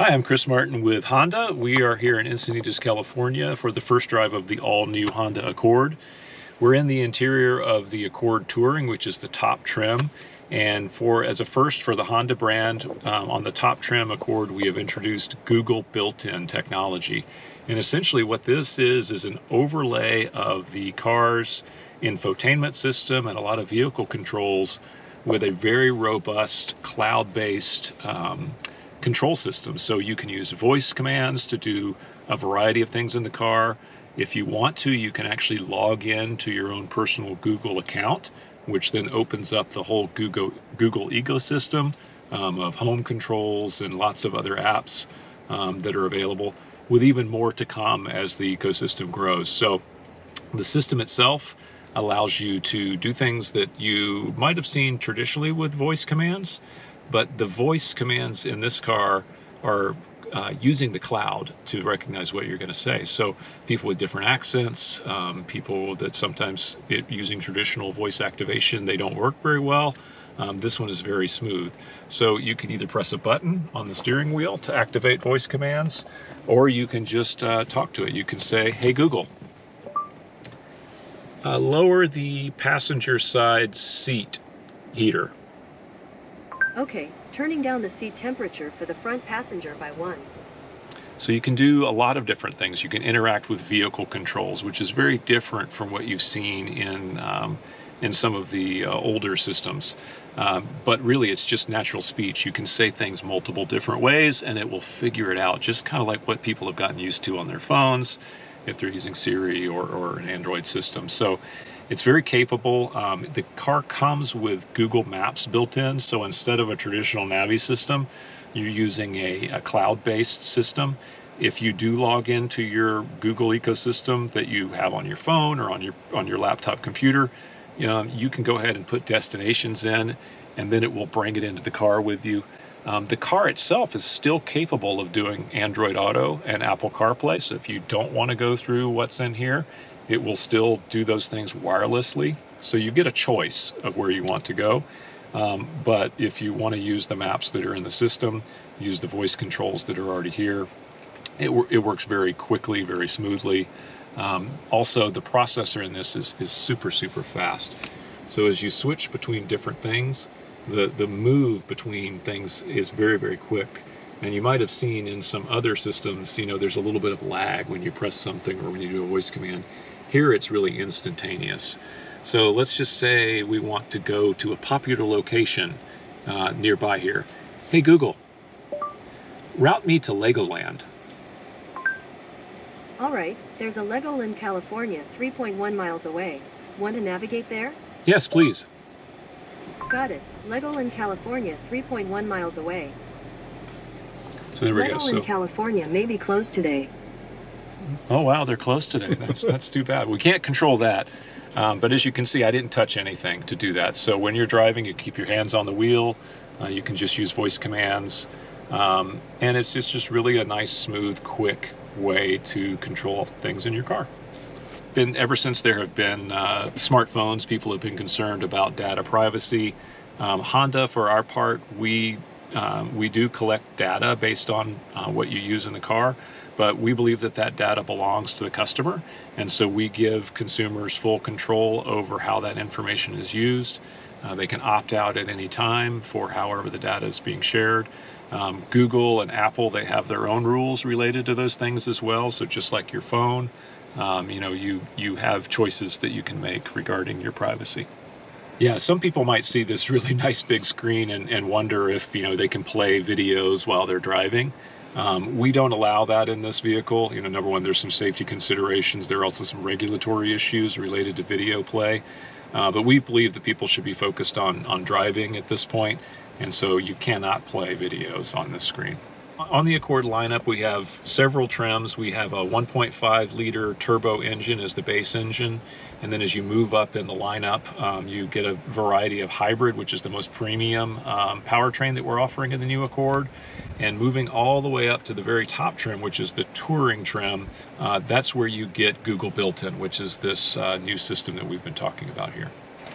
Hi, I'm Chris Martin with Honda. We are here in Encinitas, California for the first drive of the all-new Honda Accord. We're in the interior of the Accord Touring, which is the top trim. And as a first for the Honda brand, on the top trim Accord, we have introduced Google built-in technology. And essentially what this is an overlay of the car's infotainment system and a lot of vehicle controls with a very robust cloud-based control system. So you can use voice commands to do a variety of things in the car. If you want to, you can actually log in to your own personal Google account, which then opens up the whole Google ecosystem of home controls and lots of other apps that are available, with even more to come as the ecosystem grows. So the system itself allows you to do things that you might have seen traditionally with voice commands, but the voice commands in this car are using the cloud to recognize what you're going to say. So people with different accents, people that sometimes using traditional voice activation, they don't work very well. This one is very smooth. So you can either press a button on the steering wheel to activate voice commands, or you can just talk to it. You can say, "Hey Google, lower the passenger side seat heater." Okay, turning down the seat temperature for the front passenger by 1. So you can do a lot of different things. You can interact with vehicle controls, which is very different from what you've seen in some of the older systems. But really, it's just natural speech. You can say things multiple different ways, and it will figure it out, just kind of like what people have gotten used to on their phones, if they're using Siri or an Android system. So it's very capable. The car comes with Google Maps built in, so instead of a traditional Navi system, you're using a cloud-based system. If you do log into your Google ecosystem that you have on your phone or on your laptop computer, you can go ahead and put destinations in, and then it will bring it into the car with you. The car itself is still capable of doing Android Auto and Apple CarPlay, so if you don't want to go through what's in here, it will still do those things wirelessly. So you get a choice of where you want to go. But if you want to use the maps that are in the system, use the voice controls that are already here, it works very quickly, very smoothly. Also, the processor in this is super fast. So as you switch between different things, the move between things is very quick. And you might have seen in some other systems, there's a little bit of lag when you press something or when you do a voice command. Here it's really instantaneous. So let's just say we want to go to a popular location nearby here. Hey Google, route me to Legoland. All right, there's a Legoland, California, 3.1 miles away. Want to navigate there? Yes, please. Got it. Legoland, California, 3.1 miles away. So there we go. Legoland, California may be closed today. Oh wow, they're closed today. That's too bad. We can't control that. But as you can see, I didn't touch anything to do that. So when you're driving, you keep your hands on the wheel. You can just use voice commands. And it's just really a nice, smooth, quick way to control things in your car. Ever since there have been smartphones, people have been concerned about data privacy. Honda, for our part, we do collect data based on what you use in the car, but we believe that data belongs to the customer, and so we give consumers full control over how that information is used. They can opt out at any time for however the data is being shared. Google and Apple, they have their own rules related to those things as well, so just like your phone, you have choices that you can make regarding your privacy. Yeah, some people might see this really nice big screen and wonder if they can play videos while they're driving. We don't allow that in this vehicle. Number one, there's some safety considerations. There are also some regulatory issues related to video play. But we believe that people should be focused on driving at this point, and so you cannot play videos on this screen. On the Accord lineup, we have several trims. We have a 1.5 liter turbo engine as the base engine, and then as you move up in the lineup, you get a variety of hybrid, which is the most premium powertrain that we're offering in the new Accord. And moving all the way up to the very top trim, which is the touring trim, that's where you get Google built-in, which is this new system that we've been talking about here.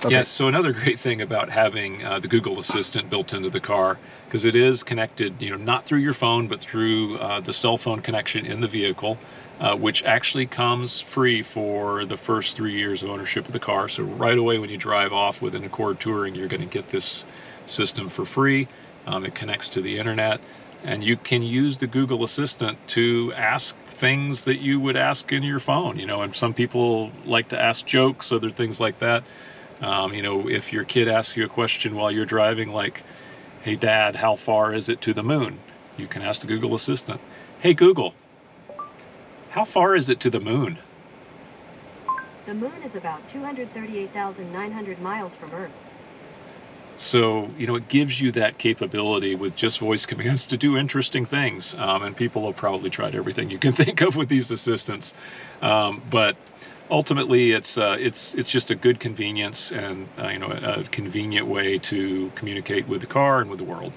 Okay. Yes, so another great thing about having the Google Assistant built into the car, because it is connected, not through your phone, but through the cell phone connection in the vehicle, which actually comes free for the first 3 years of ownership of the car. So right away when you drive off with an Accord Touring, you're going to get this system for free. It connects to the internet, and you can use the Google Assistant to ask things that you would ask in your phone, and some people like to ask jokes, other things like that. If your kid asks you a question while you're driving, like, "Hey Dad, how far is it to the moon?" You can ask the Google Assistant, "Hey Google, how far is it to the moon?" The moon is about 238,900 miles from Earth. So, it gives you that capability with just voice commands to do interesting things. And people have probably tried everything you can think of with these assistants. But ultimately, it's just a good convenience and, a convenient way to communicate with the car and with the world.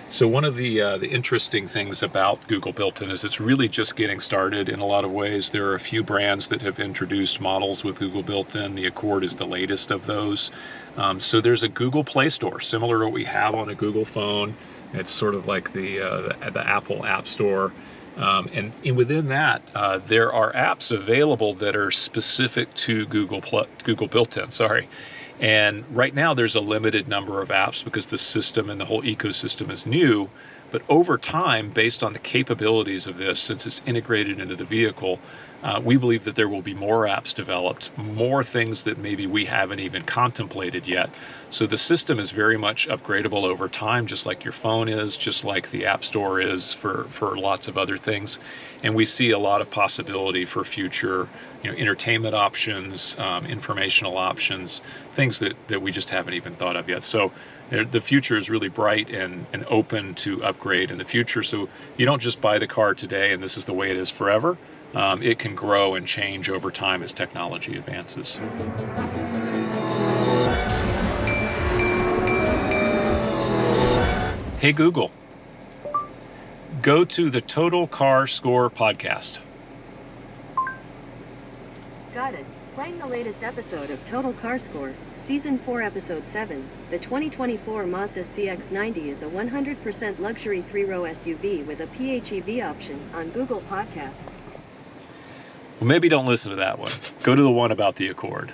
So one of the interesting things about Google Built-in is it's really just getting started in a lot of ways. There are a few brands that have introduced models with Google Built-in. The Accord is the latest of those. So there's a Google Play Store, similar to what we have on a Google phone. It's sort of like the Apple App Store. And within that, there are apps available that are specific to Google Built-in. And right now there's a limited number of apps because the system and the whole ecosystem is new. But over time, based on the capabilities of this, since it's integrated into the vehicle, we believe that there will be more apps developed, more things that maybe we haven't even contemplated yet. So the system is very much upgradable over time, just like your phone is, just like the App Store is for lots of other things. And we see a lot of possibility for future entertainment options, informational options, things that we just haven't even thought of yet. So the future is really bright and open to upgrade in the future. So you don't just buy the car today and this is the way it is forever. It can grow and change over time as technology advances. Hey Google, go to the Total Car Score podcast. Got it. Playing the latest episode of Total Car Score, Season 4, Episode 7. The 2024 Mazda CX-90 is a 100% luxury 3-row SUV with a PHEV option on Google Podcasts. Well, maybe don't listen to that one. Go to the one about the Accord.